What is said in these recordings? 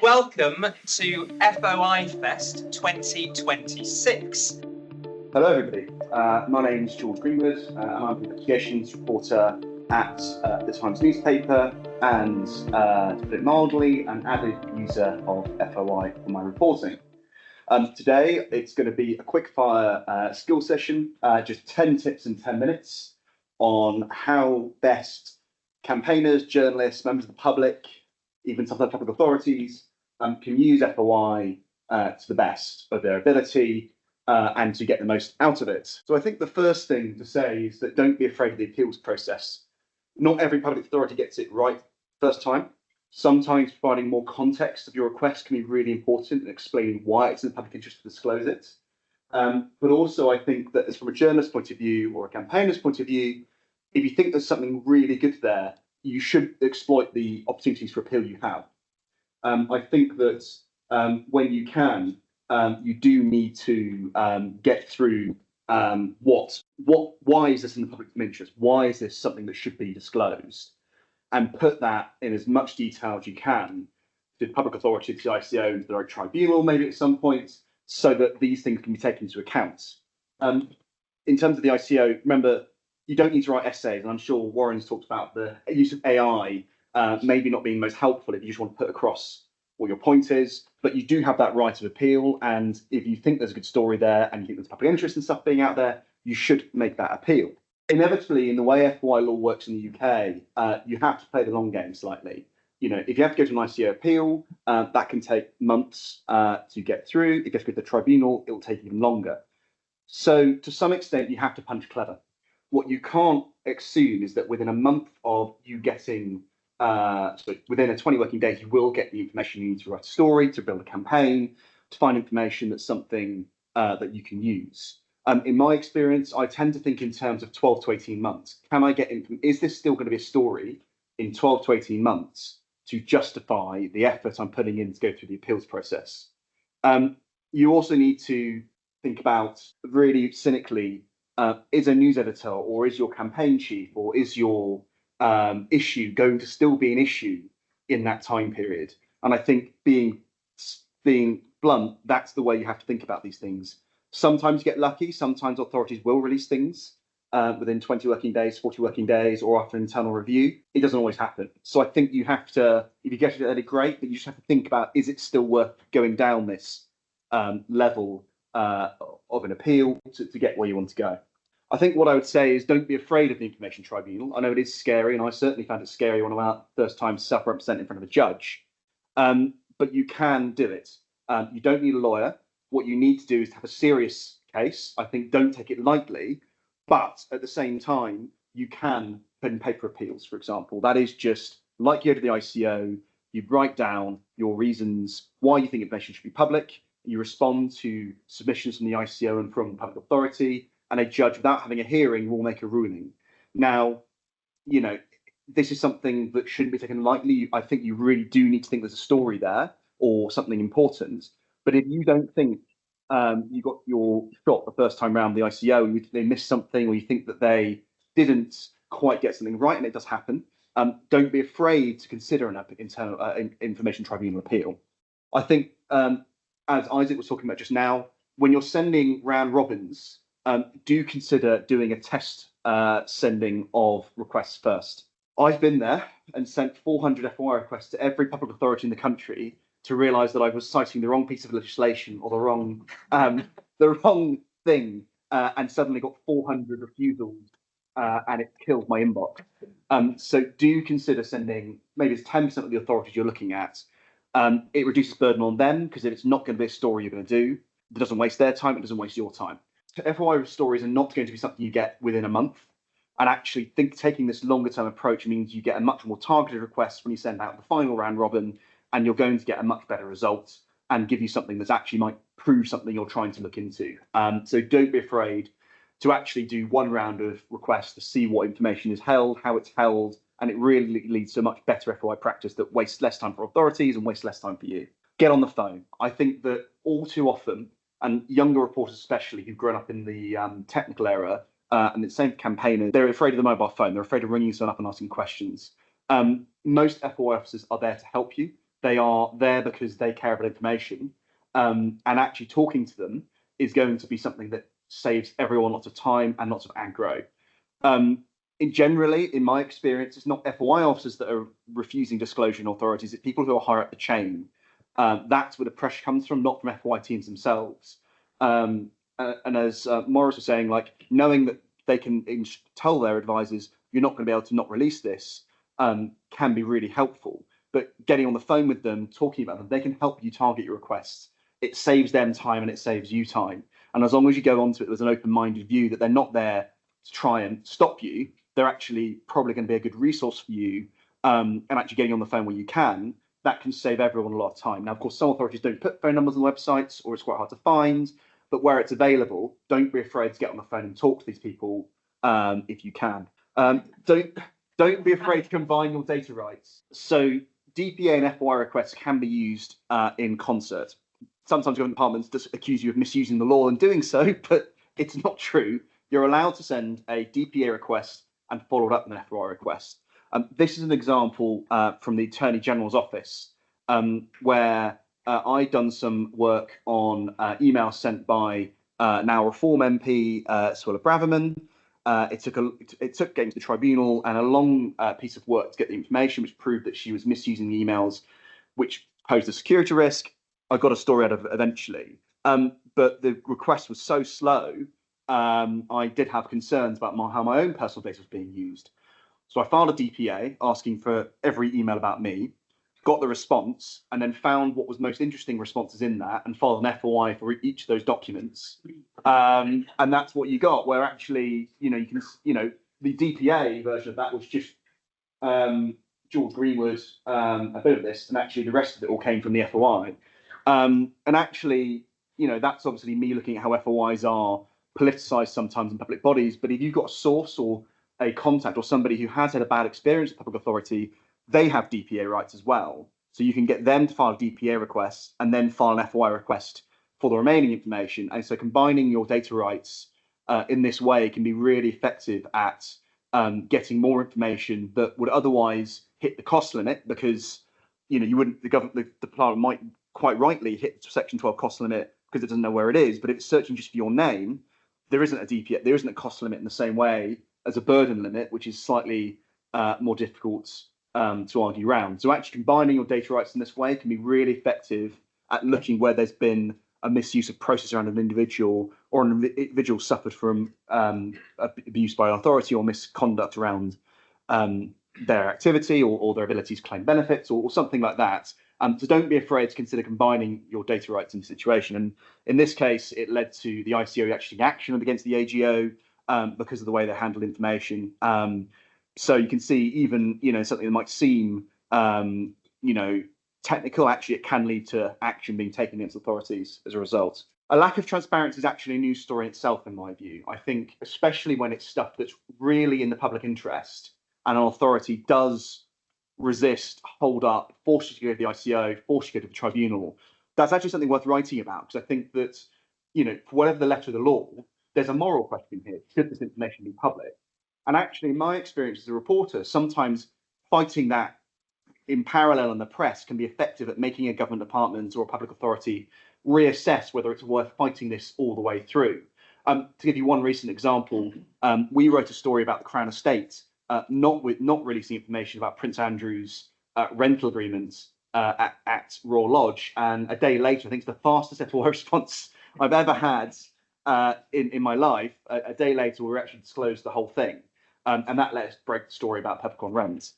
welcome to FOI Fest 2026. Hello everybody, my name is George Greenwood and I'm an investigations reporter at the Times newspaper and, to put it mildly, an avid user of FOI for my reporting. Today it's going to be a quick fire skill session, just 10 tips in 10 minutes on how best campaigners, journalists, members of the public, even sometimes public authorities can use FOI to the best of their ability and to get the most out of it. So I think the first thing to say is that don't be afraid of the appeals process. Not every public authority gets it right first time. Sometimes providing more context of your request can be really important and explaining why it's in the public interest to disclose it. But also I think that as from a journalist's point of view or a campaigner's point of view, if you think there's something really good there, you should exploit the opportunities for appeal you have. I think that when you can, you do need to get through why is this in the public interest? Why is this something that should be disclosed? And put that in as much detail as you can to the public authority, to the ICO, to the right tribunal, maybe at some point, so that these things can be taken into account. In terms of the ICO, remember, you don't need to write essays, and I'm sure Warren's talked about the use of AI maybe not being most helpful if you just want to put across what your point is, but you do have that right of appeal, and if you think there's a good story there and you think there's public interest and stuff being out there, you should make that appeal. Inevitably, in the way FOI law works in the UK, you have to play the long game slightly. You know, if you have to go to an ICO appeal, that can take months to get through. If you have to go to the tribunal, it will take even longer. So to some extent, you have to punch clever. What you can't assume is that within a month of you getting, within a 20 working days, you will get the information you need to write a story, to build a campaign, to find information that's something that you can use. In my experience, I tend to think in terms of 12 to 18 months. Can I get is this still going to be a story in 12 to 18 months to justify the effort I'm putting in to go through the appeals process? You also need to think about, really cynically, is a news editor or is your campaign chief or is your issue going to still be an issue in that time period? And I think being blunt, that's the way you have to think about these things. Sometimes you get lucky, sometimes authorities will release things within 20 working days, 40 working days, or after an internal review. It doesn't always happen. So I think you have to, if you get it early, great, but you just have to think about, is it still worth going down this level of an appeal to get where you want to go? I think what I would say is don't be afraid of the information tribunal. I know it is scary, and I certainly found it scary when I went out first time self-represent in front of a judge, but you can do it. You don't need a lawyer. What you need to do is have a serious case. I think don't take it lightly, but at the same time, you can pen and paper appeals, for example. That is just like you go to the ICO, you write down your reasons why you think information should be public, you respond to submissions from the ICO and from the public authority, and a judge, without having a hearing, will make a ruling. Now, you know, this is something that shouldn't be taken lightly. I think you really do need to think there's a story there or something important. But if you don't think you got your shot the first time around the ICO, and they missed something, or you think that they didn't quite get something right, and it does happen, don't be afraid to consider an internal information tribunal appeal. I think, as Isaac was talking about just now, when you're sending round robins, do consider doing a test sending of requests first. I've been there and sent 400 FOI requests to every public authority in the country to realise that I was citing the wrong piece of legislation or the wrong thing, and suddenly got 400 refusals, and it killed my inbox. So do consider sending, maybe it's 10% of the authorities you're looking at. It reduces burden on them, because if it's not going to be a story you're going to do, it doesn't waste their time, it doesn't waste your time. FOI stories are not going to be something you get within a month. And actually taking this longer term approach means you get a much more targeted request when you send out the final round robin, and you're going to get a much better result and give you something that actually might prove something you're trying to look into. So don't be afraid to actually do one round of requests to see what information is held, how it's held, and it really leads to a much better FOI practice that wastes less time for authorities and wastes less time for you. Get on the phone. I think that all too often, and younger reporters especially who've grown up in the technical era, and the same campaigners, they're afraid of the mobile phone. They're afraid of ringing someone up and asking questions. Most FOI officers are there to help you. They are there because they care about information. And actually talking to them is going to be something that saves everyone lots of time and lots of aggro. Generally, in my experience, it's not FOI officers that are refusing disclosure in authorities, it's people who are higher up the chain. That's where the pressure comes from, not from FOI teams themselves. And as Morris was saying, like knowing that they can tell their advisors, you're not going to be able to not release this, can be really helpful. But getting on the phone with them, talking about them, they can help you target your requests. It saves them time and it saves you time. And as long as you go onto it with an open-minded view that they're not there to try and stop you, they're actually probably going to be a good resource for you. And actually getting on the phone when you can, that can save everyone a lot of time. Now, of course, some authorities don't put phone numbers on websites, or it's quite hard to find. But where it's available, don't be afraid to get on the phone and talk to these people if you can. Don't be afraid to combine your data rights. So DPA and FOI requests can be used in concert. Sometimes government departments just accuse you of misusing the law in doing so, but it's not true. You're allowed to send a DPA request and follow it up with an FOI request. This is an example from the Attorney General's office where I'd done some work on emails sent by now Reform MP Suella Braverman. It took getting to the tribunal and a long piece of work to get the information, which proved that she was misusing the emails, which posed a security risk. I got a story out of it eventually, but the request was so slow. I did have concerns about how my own personal data was being used. So I filed a DPA asking for every email about me, got the response, and then found what was most interesting responses in that and filed an FOI for each of those documents. And that's what you got, where actually, you can, the DPA version of that was just George Greenwood, a bit of this, and actually the rest of it all came from the FOI. And actually, that's obviously me looking at how FOIs are politicized sometimes in public bodies. But if you've got a source or a contact or somebody who has had a bad experience with public authority, they have DPA rights as well. So you can get them to file a DPA request and then file an FOI request for the remaining information. And so combining your data rights in this way can be really effective at getting more information that would otherwise hit the cost limit, because you wouldn't, the department might quite rightly hit the Section 12 cost limit because it doesn't know where it is. But if it's searching just for your name, there isn't a DPA, there isn't a cost limit in the same way as a burden limit, which is slightly more difficult to argue around. So actually combining your data rights in this way can be really effective at looking where there's been a misuse of process around an individual, or an individual suffered from abuse by an authority or misconduct around their activity or their ability to claim benefits or something like that. So don't be afraid to consider combining your data rights in the situation. And in this case, it led to the ICO actually taking action against the AGO because of the way they handled information. So you can see even, something that might seem, technical, actually it can lead to action being taken against authorities as a result. A lack of transparency is actually a news story in itself, in my view. I think, especially when it's stuff that's really in the public interest and an authority does resist, hold up, force you to go to the ICO, force you to go to the tribunal, that's actually something worth writing about, because I think that, for whatever the letter of the law, there's a moral question here. Should this information be public? And actually, in my experience as a reporter, sometimes fighting that in parallel in the press can be effective at making a government department or a public authority reassess whether it's worth fighting this all the way through. To give you one recent example, we wrote a story about the Crown Estate not releasing information about Prince Andrew's rental agreements at Royal Lodge, and a day later, I think it's the fastest FOI response I've ever had in my life. A day later, we actually disclosed the whole thing, and that let us break the story about peppercorn rent.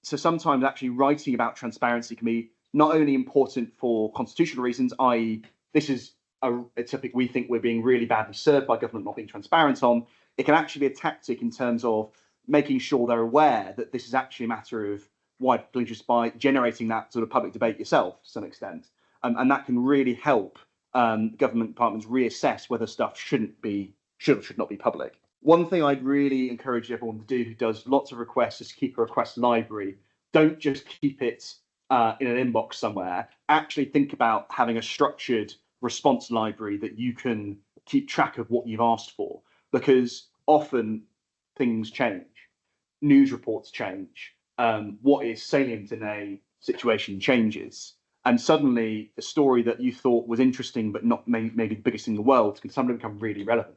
So sometimes actually writing about transparency can be not only important for constitutional reasons, i.e. this is a topic we think we're being really badly served by government not being transparent on. It can actually be a tactic in terms of making sure they're aware that this is actually a matter of wide interest by generating that sort of public debate yourself to some extent. And that can really help government departments reassess whether stuff should or should not be public. One thing I'd really encourage everyone to do who does lots of requests is keep a request library. Don't just keep it in an inbox somewhere. Actually think about having a structured response library that you can keep track of what you've asked for, because often things change. News reports change. What is salient in a situation changes. And suddenly a story that you thought was interesting, but not maybe the biggest in the world, can suddenly become really relevant.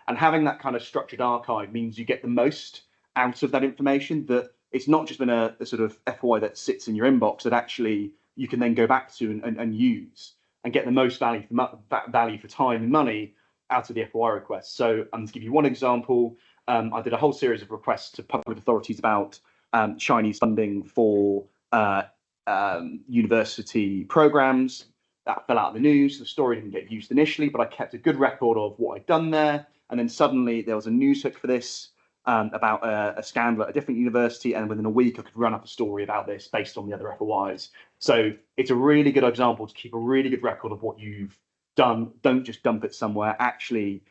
And having that kind of structured archive means you get the most out of that information, that it's not just been a sort of FOI that sits in your inbox, that actually you can then go back to and use and get the most value for time and money out of the FOI requests. So to give you one example, I did a whole series of requests to public authorities about Chinese funding for university programs. That fell out of the news. The story didn't get used initially, but I kept a good record of what I'd done there. And then suddenly there was a news hook for this about a scandal at a different university. And within a week, I could run up a story about this based on the other FOIs. So it's a really good example to keep a really good record of what you've done. Don't just dump it somewhere. Actually,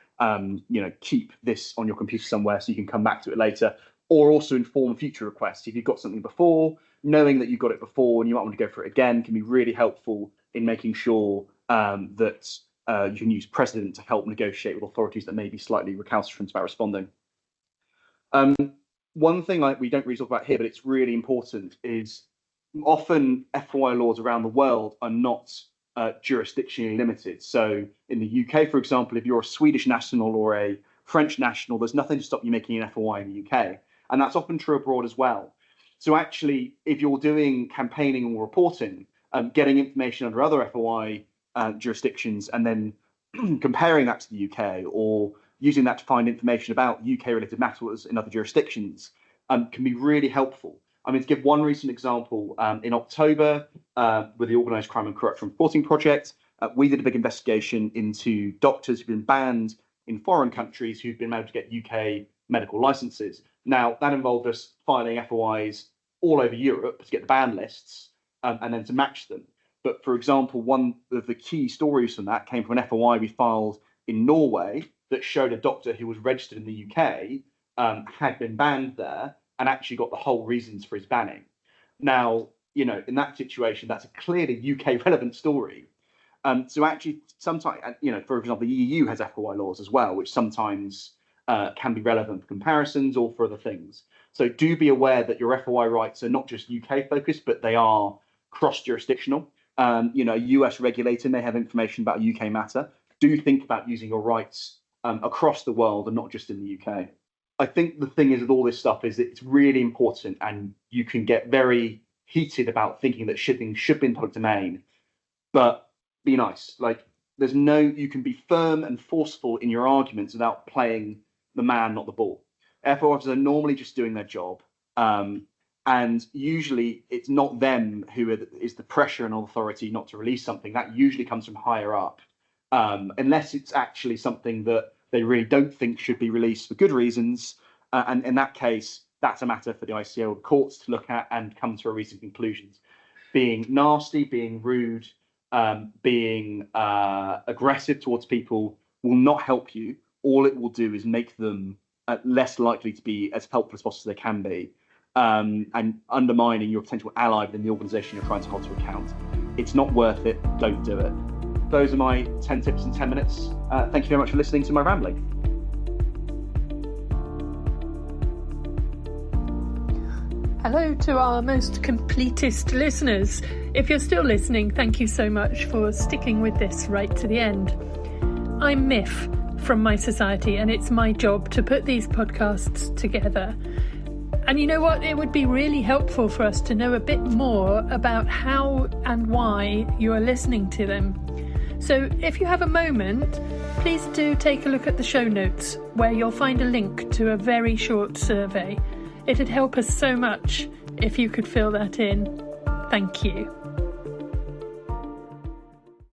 keep this on your computer somewhere so you can come back to it later, or also inform future requests. If you've got something before, knowing that you've got it before and you might want to go for it again can be really helpful in making sure that you can use precedent to help negotiate with authorities that may be slightly recalcitrant about responding. One thing we don't really talk about here, but it's really important, is often FOI laws around the world are not jurisdictionally limited. So in the UK, for example, if you're a Swedish national or a French national, there's nothing to stop you making an FOI in the UK. And that's often true abroad as well. So actually, if you're doing campaigning or reporting, getting information under other FOI jurisdictions and then comparing that to the UK, or using that to find information about UK-related matters in other jurisdictions, can be really helpful. I mean, to give one recent example, in October, with the Organised Crime and Corruption Reporting Project, we did a big investigation into doctors who've been banned in foreign countries who've been able to get UK medical licenses. Now, that involved us filing FOIs all over Europe to get the ban lists and then to match them. But for example, one of the key stories from that came from an FOI we filed in Norway that showed a doctor who was registered in the UK had been banned there and actually got the whole reasons for his banning. Now, in that situation, that's a clearly UK relevant story. So actually, sometimes, for example, the EU has FOI laws as well, which sometimes can be relevant for comparisons or for other things. So do be aware that your FOI rights are not just UK focused, but they are cross-jurisdictional. A US regulator may have information about a UK matter. Do think about using your rights across the world and not just in the UK. I think the thing is with all this stuff is that it's really important, and you can get very heated about thinking that things should be in public domain, but be nice. You can be firm and forceful in your arguments without playing the man, not the ball. FOI officers are normally just doing their job. And usually it's not them who is the pressure and authority not to release something. That usually comes from higher up, unless it's actually something that they really don't think should be released for good reasons. And in that case, that's a matter for the ICO or the courts to look at and come to a reasoned conclusions. Being nasty, being rude, being aggressive towards people will not help you. All it will do is make them less likely to be as helpful as possible as they can be, and undermining your potential ally within the organisation you're trying to hold to account. It's not worth it. Don't do it. Those are my 10 tips in 10 minutes. Thank you very much for listening to my rambling. Hello to our most completest listeners. If you're still listening, thank you so much for sticking with this right to the end. I'm Miff from My Society, and it's my job to put these podcasts together. And you know what? It would be really helpful for us to know a bit more about how and why you are listening to them. So if you have a moment, please do take a look at the show notes, where you'll find a link to a very short survey. It'd help us so much if you could fill that in. Thank you.